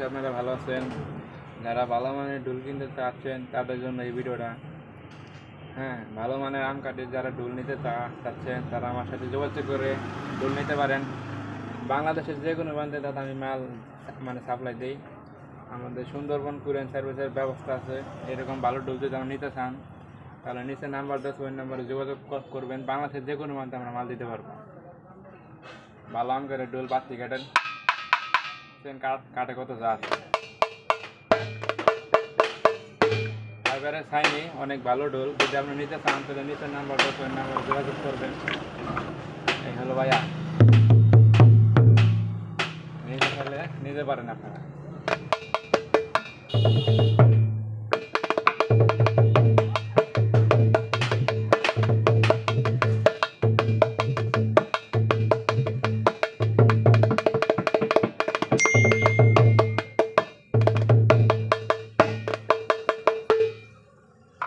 করি আপনারা ভালো আছেন। যারা ভালো মানের ডুল কিনতে চাচ্ছেন তাদের জন্য এই ভিডিওটা। হ্যাঁ, ভালো মানের আম কাঠের যারা ডুল নিতে চাচ্ছেন তারা আমার সাথে যোগাযোগ করে ডুল নিতে পারেন। বাংলাদেশের যে কোনো প্রান্তে তাতে আমি মাল সাপ্লাই দিই। আমাদের সুন্দরবন কুরিয়ার সার্ভিসের ব্যবস্থা আছে। এরকম ভালো ডুল যদি আমরা নিতে চান তাহলে নিচে নাম্বার 10 ওই নাম্বারে যোগাযোগ করবেন। বাংলাদেশের যে কোনো প্রান্তে আমরা মাল দিতে পারবো। ভালো আম কাঠের ডুল বাতি কাঠের কাটে কত যা আছে এবারে ছাইনি অনেক ভালো ডোল। যদি আপনি নিতে চান তাহলে নিচের নাম্বার 10 ওই নাম্বারে যোগাযোগ করবেন। এই হলো ভাইয়া, নিতে চাইলে নিতে পারেন আপনারা।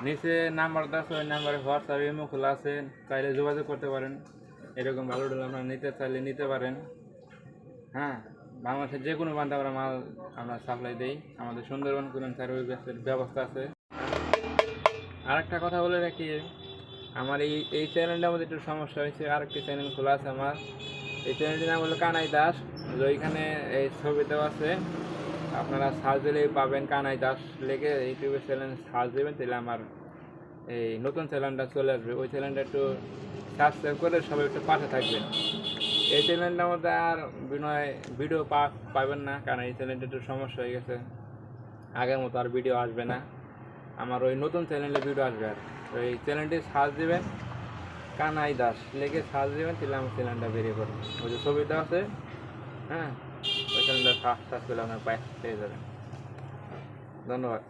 নিচে নাম্বারটা আছে, ওই নাম্বারে হোয়াটসঅ্যাপ ইমো খোলা আছে, চাইলে যোগাযোগ করতে পারেন। এরকম ভালো ডোল আপনারা নিতে চাইলে নিতে পারেন। হ্যাঁ, বাংলাদেশের যে কোনো প্রান্তে আমরা মাল সাপ্লাই দিই। আমাদের সুন্দরবন কুরিয়ার সার্ভিসের ব্যবস্থা আছে। আরেকটা কথা বলে রাখি, আমার এই চ্যানেলটার মধ্যে একটু সমস্যা হয়েছে। আরেকটি চ্যানেল খোলা আছে আমার। এই চ্যানেলটির নাম হলো কানাই দাস। ওইখানে এই ছবিতেও আছে, আপনারা সার্চ দিলেই পাবেন। কানাই দাস লিখে ইউটিউবের চ্যানেল সার্চ দেবেন, তাহলে আমার এই নতুন চ্যানেলটা চলে আসবে। ওই চ্যানেলটা একটু সাবস্ক্রাইব করে সবাই একটু পাশে থাকবেন। এই চ্যানেলটার মধ্যে আর ভিডিও পাবেন না, কারণ এই চ্যানেলটা একটু সমস্যা হয়ে গেছে। আগের মতো আর ভিডিও আসবে না। আমার ওই নতুন চ্যানেলে ভিডিও আসবে। আর ওই চ্যানেলটি সার্চ দেবেন, কানাই দাস লিখে সার্চ দেবেন, তাহলে আমার চ্যানেলটা বেরিয়ে পড়বে। ওই যে ছবিটা আছে, হ্যাঁ, ওই চ্যানেলটা সার্চ করলে আপনার পেয়ে যাবেন। ধন্যবাদ।